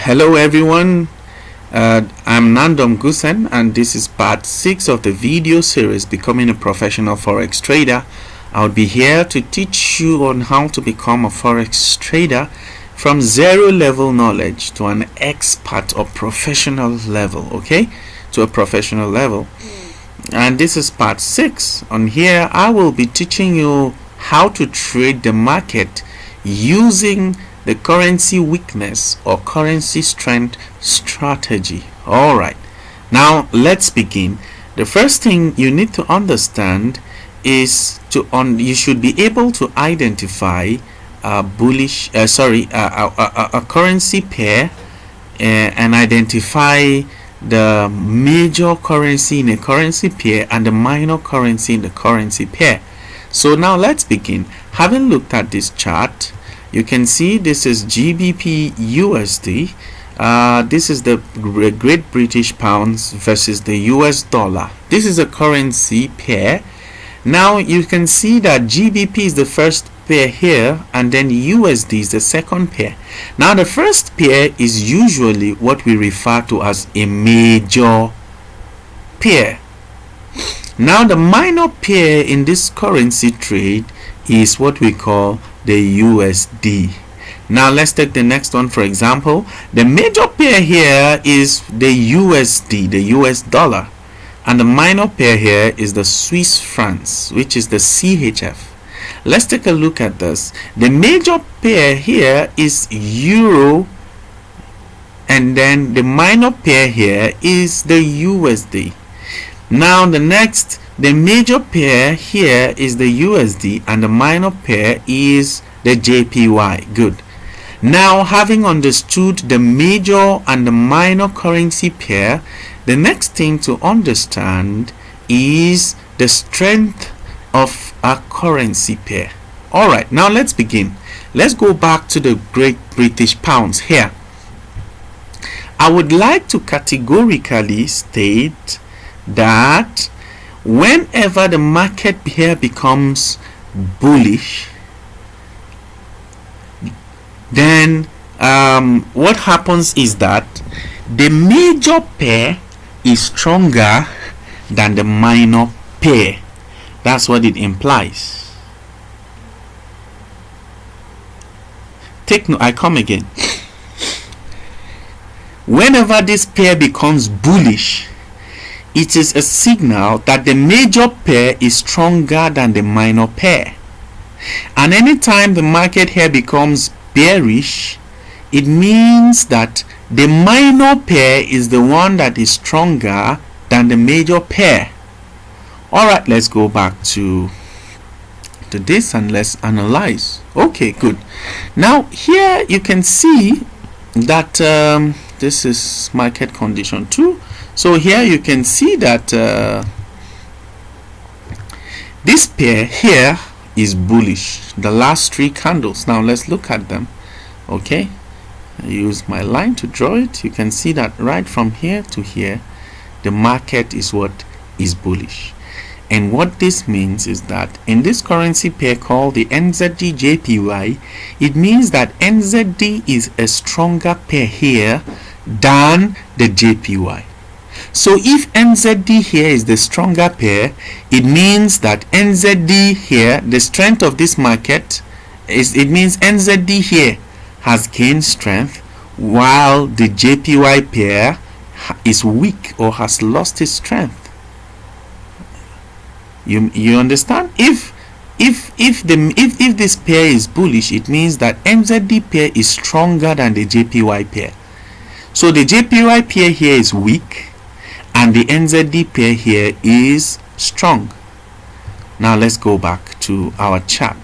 Hello everyone, I'm Nandom Gusen and this is part 6 of the video series Becoming a Professional Forex Trader. I'll be here to teach you on how to become a Forex trader from zero level knowledge to an expert or professional level, okay? To a professional level. And this is part 6. On here I will be teaching you how to trade the market using the currency weakness or currency strength strategy. Alright, now let's begin. The first thing you need to understand is you should be able to identify a currency pair and identify the major currency in a currency pair and the minor currency in the currency pair. So now let's begin. Having looked at this chart, you can see this is GBP USD. This is the Great British Pounds versus the US dollar. This is a currency pair. Now you can see that GBP is the first pair here and then USD is the second pair. Now the first pair is usually what we refer to as a major pair. Now the minor pair in this currency trade is what we call the USD. Now let's take the next one. For example, the major pair here is the USD, the US dollar, and the minor pair here is the Swiss francs, which is the CHF. Let's take a look at this. The major pair here is Euro, and then the minor pair here is the USD. Now the major pair here is the USD and the minor pair is the JPY. Good. Now, having understood the major and the minor currency pair, the next thing to understand is the strength of a currency pair. Alright, now let's begin. Let's go back to the Great British Pounds here. I would like to categorically state that whenever the market here becomes bullish, then what happens is that the major pair is stronger than the minor pair. That's what it implies. Take note, I come again. Whenever this pair becomes bullish, it is a signal that the major pair is stronger than the minor pair. And anytime the market here becomes bearish, it means that the minor pair is the one that is stronger than the major pair. Alright, let's go back to this and let's analyze. Okay, good. Now here you can see that this is market condition 2. So here you can see that this pair here is bullish. The last 3 candles. Now let's look at them. Okay, I use my line to draw it. You can see that right from here to here, the market is what is bullish. And what this means is that in this currency pair called the NZD JPY, it means that NZD is a stronger pair here than the JPY. So if NZD here is the stronger pair, it means that NZD here, the strength of this market it means NZD here has gained strength while the JPY pair is weak or has lost its strength. You understand? If this pair is bullish, it means that NZD pair is stronger than the JPY pair. So the JPY pair here is weak and the NZD pair here is strong. Now let's go back to our chart.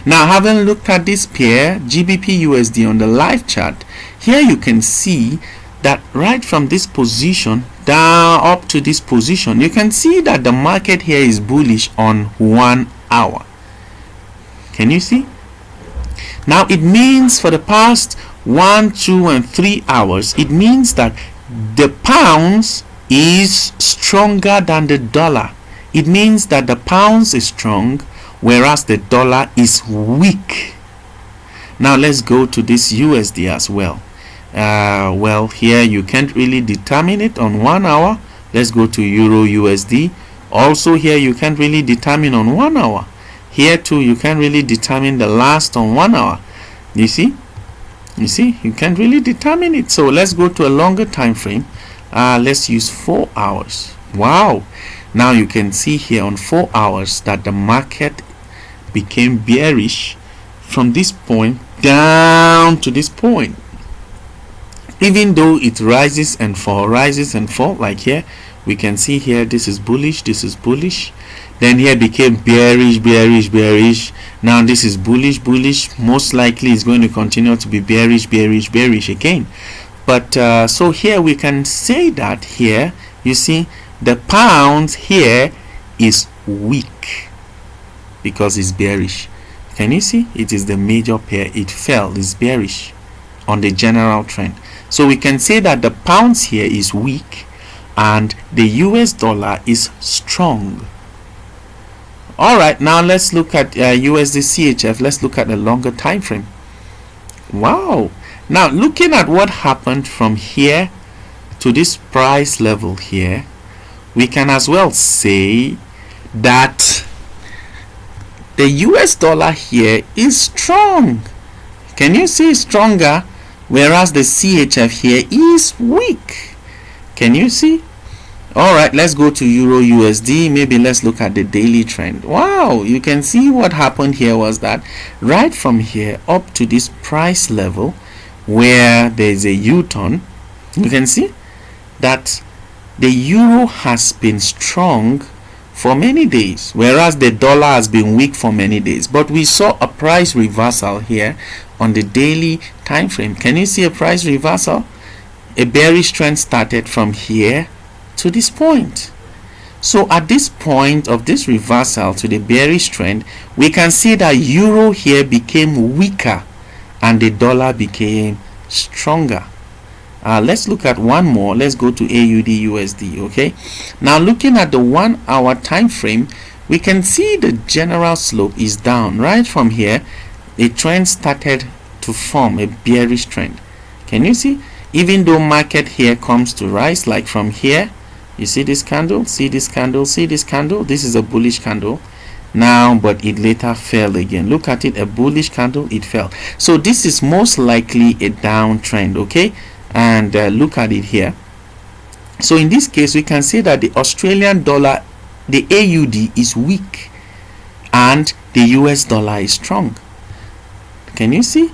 Now, having looked at this pair GBP USD on the live chart, here you can see that right from this position down up to this position, you can see that the market here is bullish on 1 hour. Can you see? Now it means for the past 1, 2 and 3 hours, it means that the pounds is stronger than the dollar. It means that the pounds is strong whereas the dollar is weak. Now let's go to this USD as well. Well, here you can't really determine it on 1 hour. Let's go to Euro USD. Also here you can't really determine on 1 hour. Here too you can't really determine the last on 1 hour. You see, you can't really determine it. So let's go to a longer time frame. Let's use 4 hours. Wow, now you can see here on 4 hours that the market became bearish from this point down to this point. Even though it rises and fall like here, we can see here this is bullish, this is bullish, then here became bearish, now this is bullish, most likely it's going to continue to be bearish again. But so here we can say that here you see the pound here is weak because it's bearish. Can you see? It is the major pair. It fell, it's bearish on the general trend. So we can say that the pounds here is weak and the US dollar is strong. Alright, now let's look at USD CHF. Let's look at the longer time frame. Wow, now looking at what happened from here to this price level here, we can as well say that the US dollar here is strong. Can you see stronger? Whereas the CHF here is weak. Can you see? Alright, let's go to Euro USD. Maybe let's look at the daily trend. Wow, you can see what happened here was that right from here up to this price level where there is a U-turn, you can see that the euro has been strong for many days, whereas the dollar has been weak for many days. But we saw a price reversal here on the daily time frame. Can you see a price reversal? A bearish trend started from here to this point. So at this point of this reversal to the bearish trend, we can see that euro here became weaker and the dollar became stronger. Let's look at one more. Let's go to AUD USD. Okay, now looking at the 1 hour time frame, we can see the general slope is down. Right from here a trend started to form, a bearish trend. Can you see? Even though market here comes to rise, like from here, you see this candle, see this candle, see this candle, this is a bullish candle now, but it later fell again. Look at it, a bullish candle, it fell. So this is most likely a downtrend. Okay, and look at it here. So in this case we can say that the Australian dollar, the AUD, is weak and the US dollar is strong. Can you see?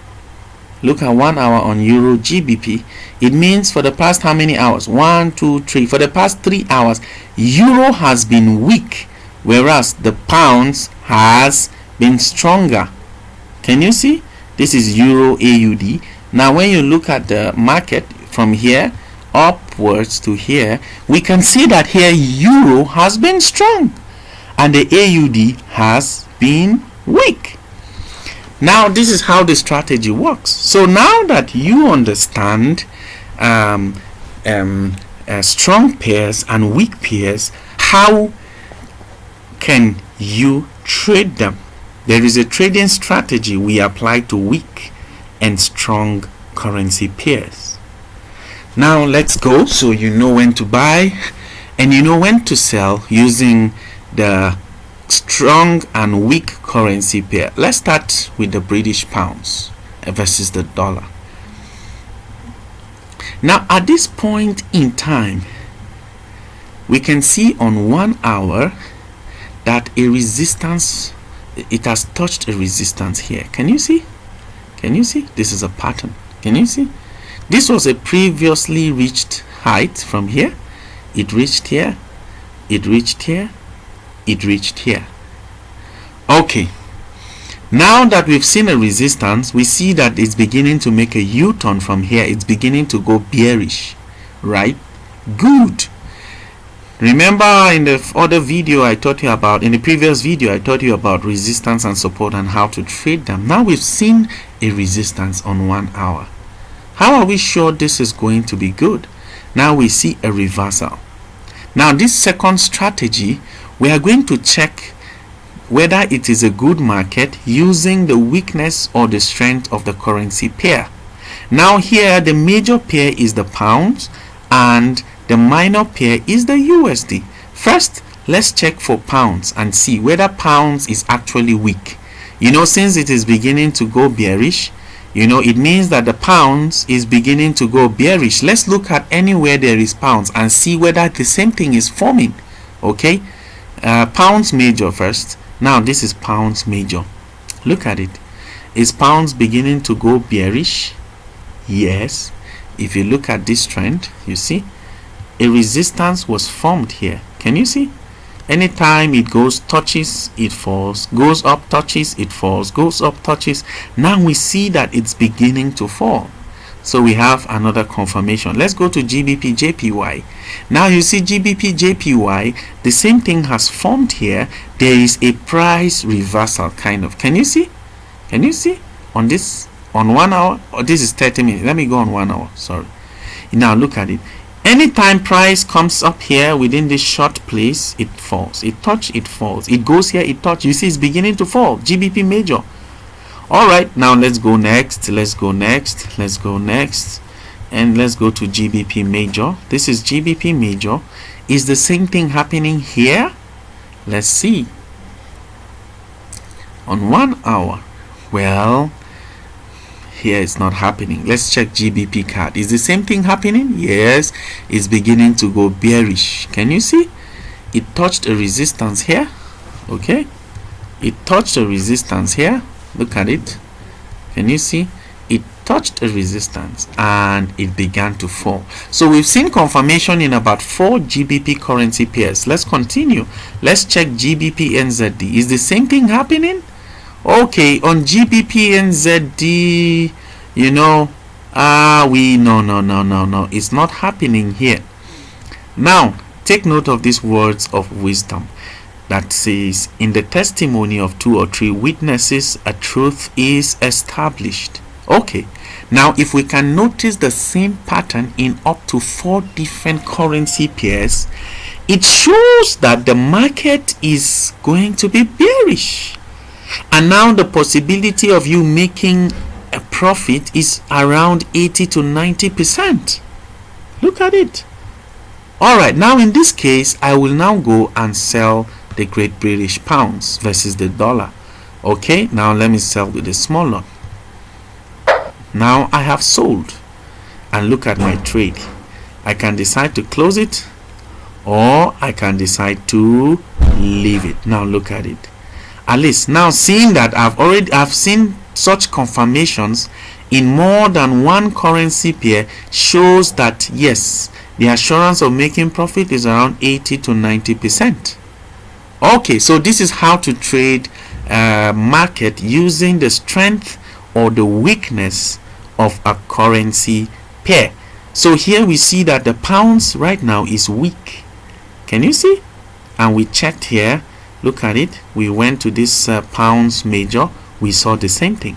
Look at 1 hour on Euro GBP. It means for the past how many hours? 1, 2, 3. For the past 3 hours, Euro has been weak, whereas the pounds has been stronger. Can you see? This is Euro AUD. Now when you look at the market from here upwards to here, we can see that here Euro has been strong and the AUD has been weak. Now this is how the strategy works. So now that you understand strong pairs and weak pairs, how can you trade them? There is a trading strategy we apply to weak and strong currency pairs. Now let's go, so you know when to buy and you know when to sell using the strong and weak currency pair. Let's start with the British pounds versus the dollar. Now at this point in time, we can see on 1 hour that a resistance, it has touched a resistance here. Can you see? Can you see? This is a pattern. Can you see? This was a previously reached height from here. It reached here, it reached here, it reached here. Okay, now that we've seen a resistance, we see that it's beginning to make a U-turn from here. It's beginning to go bearish, right? Good. Remember in the other video I taught you about, in the previous video I taught you about resistance and support and how to trade them. Now we've seen a resistance on 1 hour. How are we sure this is going to be good? Now we see a reversal. Now this second strategy, we are going to check whether it is a good market using the weakness or the strength of the currency pair. Now here the major pair is the pounds and the minor pair is the USD. First, let's check for pounds and see whether pounds is actually weak. You know, since it is beginning to go bearish, you know, it means that the pounds is beginning to go bearish. Let's look at anywhere there is pounds and see whether the same thing is forming. Okay, pounds major first. Now this is pounds major. Look at it. Is pounds beginning to go bearish? Yes. If you look at this trend, you see a resistance was formed here. Can you see? Anytime it goes, touches, it falls, goes up, touches, it falls, goes up, touches. Now we see that it's beginning to fall. So we have another confirmation. Let's go to GBP JPY. Now you see GBP JPY, the same thing has formed here. There is a price reversal kind of. Can you see? Can you see on this, on 1 hour? Oh, this is 30 minutes. Let me go on 1 hour. Sorry. Now look at it. Anytime price comes up here within this short place, it falls. It touch, it falls. It goes here, it touch. You see it's beginning to fall. GBP major. All right, now let's go next. Let's go next. Let's go next. And let's go to GBP major. This is GBP major. Is the same thing happening here? Let's see. On 1 hour. Well, here it's not happening. Let's check GBP card. Is the same thing happening? Yes, it's beginning to go bearish. Can you see? It touched a resistance here. Okay, it touched a resistance here. Look at it. Can you see? It touched a resistance and it began to fall. So we've seen confirmation in about 4 GBP currency pairs. Let's continue. Let's check GBP NZD. Is the same thing happening? Okay, on GBP NZD, you know, no, it's not happening here. Now take note of these words of wisdom that says, in the testimony of 2 or 3 witnesses a truth is established. Okay, now if we can notice the same pattern in up to 4 different currency pairs, it shows that the market is going to be bearish. And now the possibility of you making a profit is around 80 to 90%. Look at it. All right, now in this case, I will now go and sell the Great British Pounds versus the dollar. Okay, now let me sell with a small lot. Now I have sold, and look at my trade. I can decide to close it, or I can decide to leave it. Now look at it. At least now, seeing that I've seen such confirmations in more than 1 currency pair, shows that yes, the assurance of making profit is around 80 to 90%. Okay, so this is how to trade market using the strength or the weakness of a currency pair. So here we see that the pounds right now is weak. Can you see? And we checked here. Look at it. We went to this pounds major. We saw the same thing.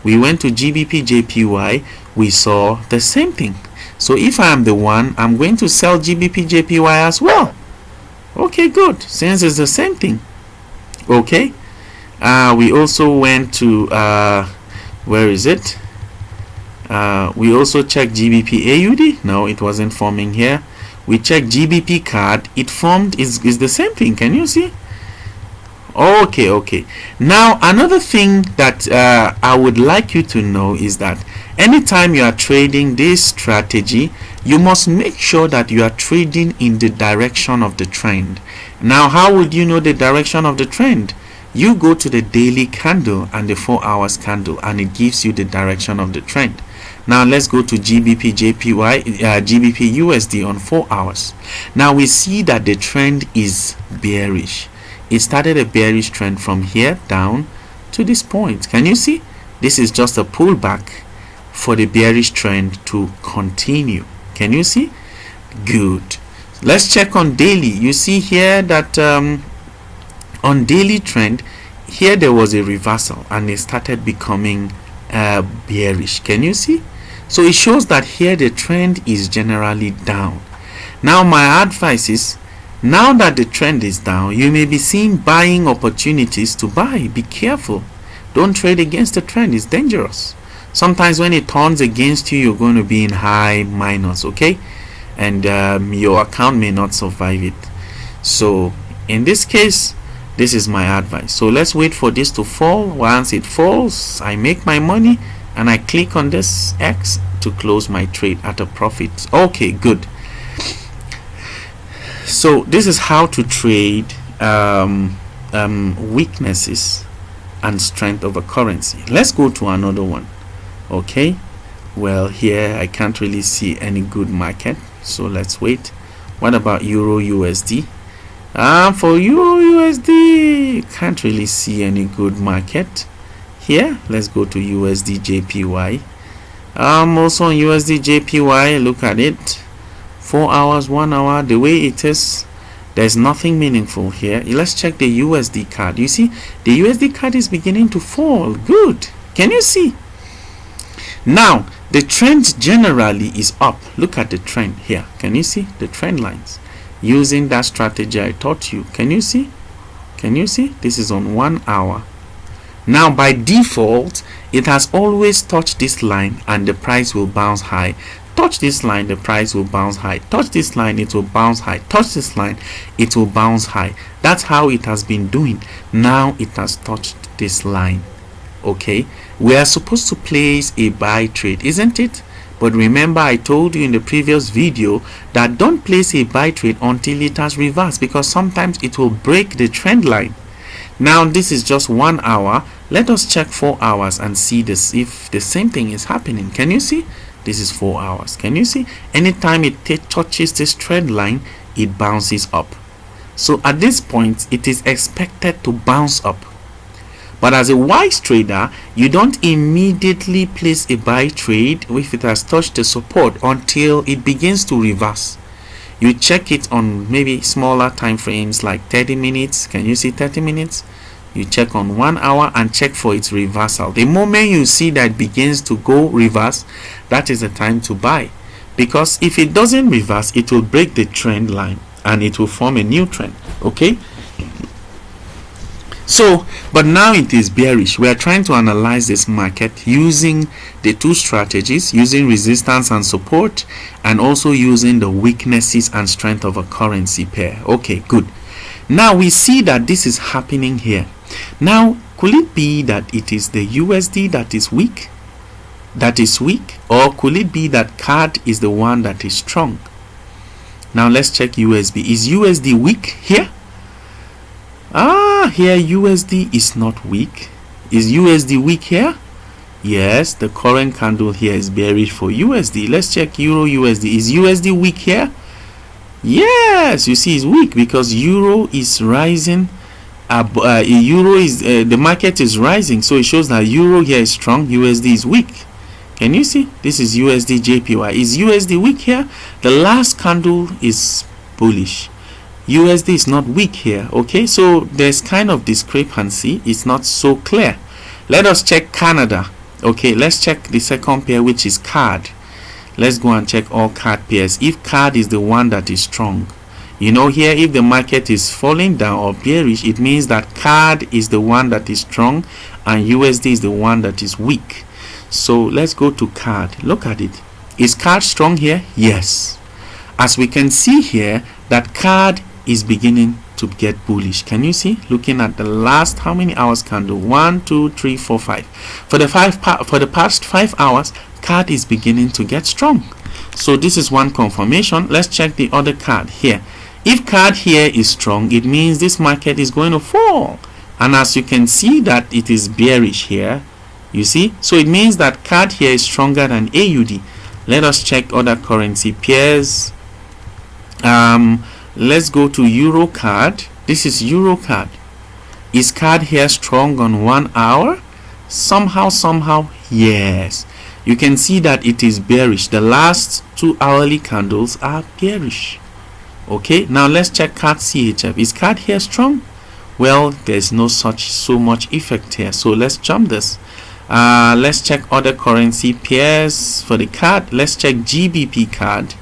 We went to GBP JPY. We saw the same thing. So if I am the one, I'm going to sell GBP JPY as well. Okay, good. Since it's the same thing. Okay. We also went to where is it? We also checked GBP AUD. No, it wasn't forming here. We checked GBP card. It formed is the same thing. Can you see? Okay. Now another thing that I would like you to know is that anytime you are trading this strategy, you must make sure that you are trading in the direction of the trend. Now how would you know the direction of the trend? You go to the daily candle and the 4 hours candle, and it gives you the direction of the trend. Now let's go to GBP JPY, GBP USD on 4 hours. Now we see that the trend is bearish. It started a bearish trend from here down to this point. Can you see? This is just a pullback for the bearish trend to continue. Can you see? Good. Let's check on daily. You see here that on daily trend, here there was a reversal and it started becoming bearish. Can you see? So it shows that here the trend is generally down. Now my advice is, now that the trend is down, you may be seeing buying opportunities to buy. Be careful. Don't trade against the trend. It's dangerous. Sometimes when it turns against you, you're going to be in high minus, okay, and your account may not survive it. So in this case, this is my advice. So let's wait for this to fall. Once it falls, I make my money and I click on this X to close my trade at a profit. Okay, good. So this is how to trade weaknesses and strength of a currency. Let's go to another one. Okay, well, here I can't really see any good market, so let's wait. What about Euro USD? For Euro USD, can't really see any good market here. Let's go to USD JPY. Also on USD JPY, look at it, 4 hours, 1 hour, the way it is, there's nothing meaningful here. Let's check the USD card. You see the USD card is beginning to fall. Good. Can you see? Now the trend generally is up. Look at the trend here. Can you see the trend lines? Using that strategy I taught you. Can you see? Can you see? This is on 1 hour. Now by default, it has always touched this line and the price will bounce high. Touch this line, the price will bounce high. Touch this line, it will bounce high. Touch this line, it will bounce high. That's how it has been doing. Now it has touched this line. Okay, we are supposed to place a buy trade, isn't it? But remember, I told you in the previous video that don't place a buy trade until it has reversed, because sometimes it will break the trend line. Now this is just 1 hour. Let us check 4 hours and see this, if the same thing is happening. Can you see? This is 4 hours. Can you see? Anytime it touches this trend line, it bounces up. So at this point, it is expected to bounce up. But as a wise trader, you don't immediately place a buy trade if it has touched the support until it begins to reverse. You check it on maybe smaller time frames like 30 minutes. Can you see 30 minutes? You check on 1 hour and check for its reversal. The moment you see that it begins to go reverse, that is the time to buy. Because if it doesn't reverse, it will break the trend line and it will form a new trend. Okay? So, but now it is bearish. We are trying to analyze this market using the two strategies, using resistance and support, and also using the weaknesses and strength of a currency pair. Okay, good. Now we see that this is happening here. Now, could it be that it is the USD that is weak? Or could it be that CAD is the one that is strong? Now let's check USD. Is USD weak here? Here USD is not weak. Is USD weak here? Yes, the current candle here is bearish for USD. Let's check Euro USD. Is USD weak here? Yes, you see it's weak because Euro is rising. Euro is the market is rising, so it shows that Euro here is strong, USD is weak. Can you see? This is USD JPY. Is USD weak here? The last candle is bullish. USD is not weak here. Okay, so there's kind of discrepancy. It's not so clear. Let us check Canada. Okay, let's check the second pair, which is CAD. Let's go and check all CAD pairs. If CAD is the one that is strong, you know, here if the market is falling down or bearish, it means that CAD is the one that is strong and USD is the one that is weak. So let's go to CAD. Look at it. Is CAD strong here? Yes. As we can see here, that CAD is beginning to get bullish. Can you see? Looking at the last how many hours candle? 1, 2, 3, 4, 5. For the past 5 hours, CAD is beginning to get strong. So this is one confirmation. Let's check the other card here. If CAD here is strong, it means this market is going to fall. And as you can see that it is bearish here, you see, so it means that CAD here is stronger than AUD. Let us check other currency pairs. Let's go to Euro CAD. This is Euro CAD. Is CAD here strong on 1 hour? Somehow, yes. You can see that it is bearish. The last 2 hourly candles are bearish. Okay, now let's check CAD CHF. Is CAD here strong? Well, there's no so much effect here, so let's jump this. Let's check other currency pairs for the CAD. Let's check GBP CAD.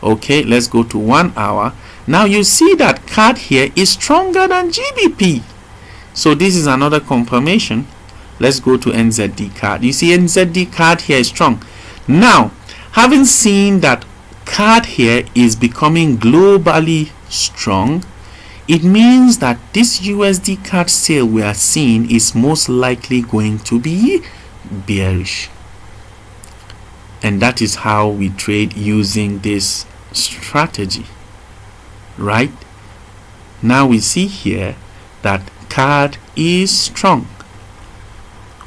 Okay, let's go to 1 hour. Now you see that CAD here is stronger than GBP. So this is another confirmation. Let's go to NZD card. You see NZD card here is strong. Now, having seen that card here is becoming globally strong, it means that this USD card sale we are seeing is most likely going to be bearish. And that is how we trade using this strategy, right? Now we see here that card is strong.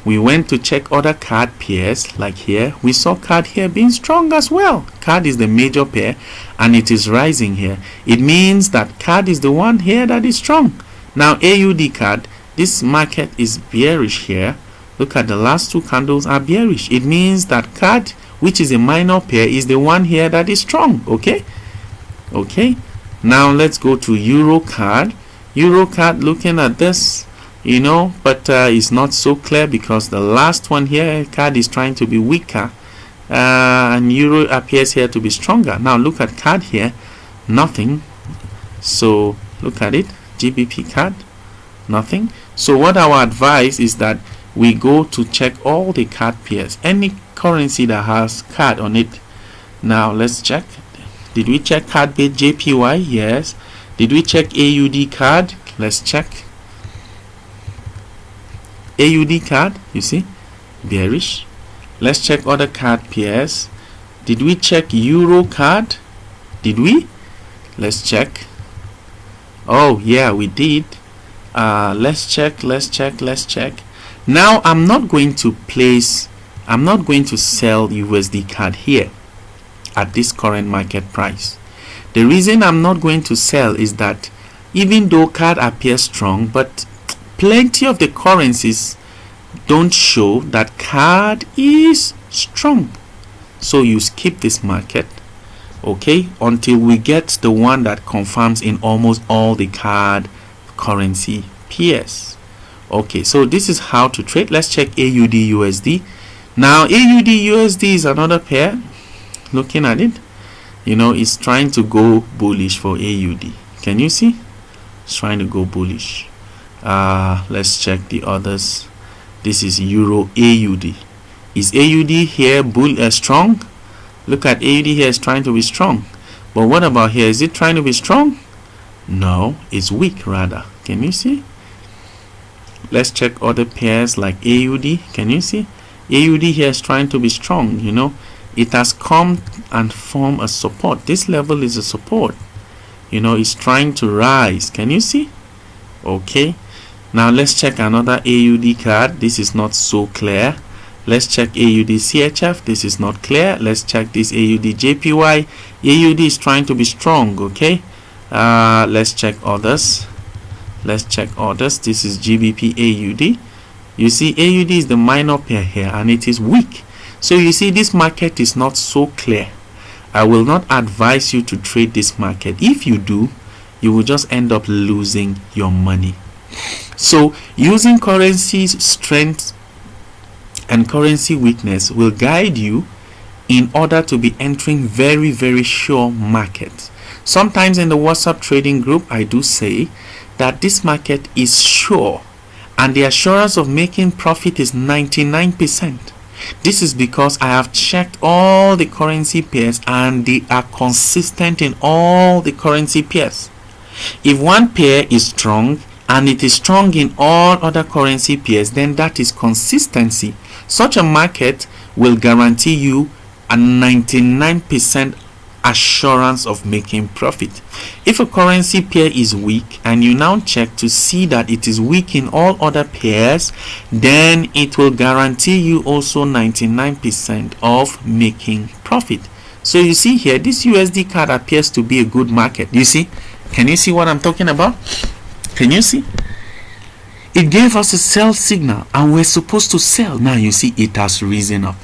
We went to check other card pairs, like here we saw card here being strong as well. Card is the major pair and it is rising here. It means that card is the one here that is strong. Now AUD card, this market is bearish here. Look at the last two candles are bearish. It means that card, which is a minor pair, is the one here that is strong. Okay, now let's go to Euro card. Euro card, looking at this, you know, but it's not so clear because the last one here card is trying to be weaker, and Euro appears here to be stronger. Now look at card here, nothing. So look at it, GBP card, nothing. So what our advice is that we go to check all the card pairs, any currency that has card on it. Now let's check. Did we check card base JPY? Yes. Did we check AUD card? Let's check. AUD card, you see, bearish. Let's check other card pairs. Did we check Euro card? Did we? Let's check. Oh yeah, we did. Let's check. Now I'm not going to sell USD card here at this current market price. The reason I'm not going to sell is that even though card appears strong, but plenty of the currencies don't show that card is strong. So you skip this market, okay, until we get the one that confirms in almost all the card currency pairs. Okay, so this is how to trade. Let's check AUD USD. Now AUD USD is another pair. Looking at it, you know, it's trying to go bullish for AUD. Can you see? It's trying to go bullish. Let's check the others. This is Euro AUD. Is AUD here strong? Look at AUD here, is trying to be strong. But what about here? Is it trying to be strong? No, it's weak rather. Can you see? Let's check other pairs like AUD. Can you see? AUD here is trying to be strong, you know. It has come and formed a support. This level is a support. You know, it's trying to rise. Can you see? Okay. Now let's check another AUD card. This is not so clear. Let's check AUD CHF. This is not clear. Let's check this AUD JPY. AUD is trying to be strong. Okay. Let's check others. This is GBP AUD. You see, AUD is the minor pair here and it is weak. So you see, this market is not so clear. I will not advise you to trade this market. If you do, you will just end up losing your money. So using currency's strength and currency weakness will guide you in order to be entering very, very sure markets. Sometimes in the WhatsApp trading group, I do say that this market is sure and the assurance of making profit is 99%. This is because I have checked all the currency pairs and they are consistent in all the currency pairs. If one pair is strong and it is strong in all other currency pairs, then that is consistency. Such a market will guarantee you a 99% assurance of making profit. If a currency pair is weak and you now check to see that it is weak in all other pairs, then it will guarantee you also 99% of making profit. So you see here, this USD card appears to be a good market. You see? Can you see what I'm talking about? Can you see? It gave us a sell signal and we're supposed to sell. Now you see it has risen up.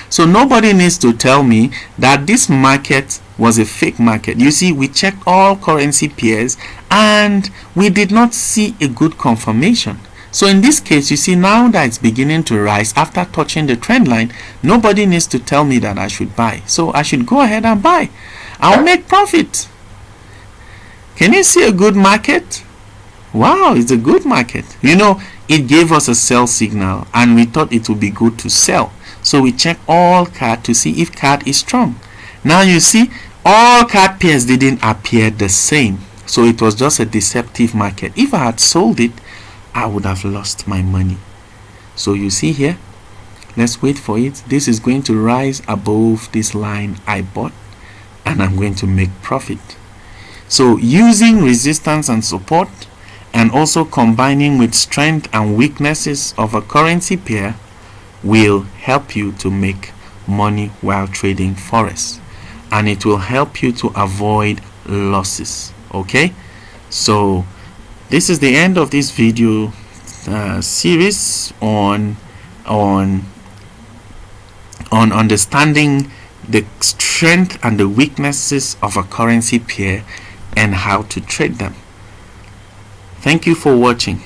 So nobody needs to tell me that this market was a fake market. You see, we checked all currency pairs and we did not see a good confirmation. So in this case, you see, now that it's beginning to rise after touching the trend line, nobody needs to tell me that I should buy. So I should go ahead and buy. I'll make profit. Can you see a good market? Wow, it's a good market. You know, it gave us a sell signal and we thought it would be good to sell. So we check all CAD to see if CAD is strong. Now you see all CAD pairs didn't appear the same. So it was just a deceptive market. If I had sold it, I would have lost my money. So you see here, let's wait for it. This is going to rise above this line I bought and I'm going to make profit. So using resistance and support and also combining with strength and weaknesses of a currency pair will help you to make money while trading Forex, and it will help you to avoid losses. Okay, so this is the end of this video series on understanding the strength and the weaknesses of a currency pair and how to trade them. Thank you for watching.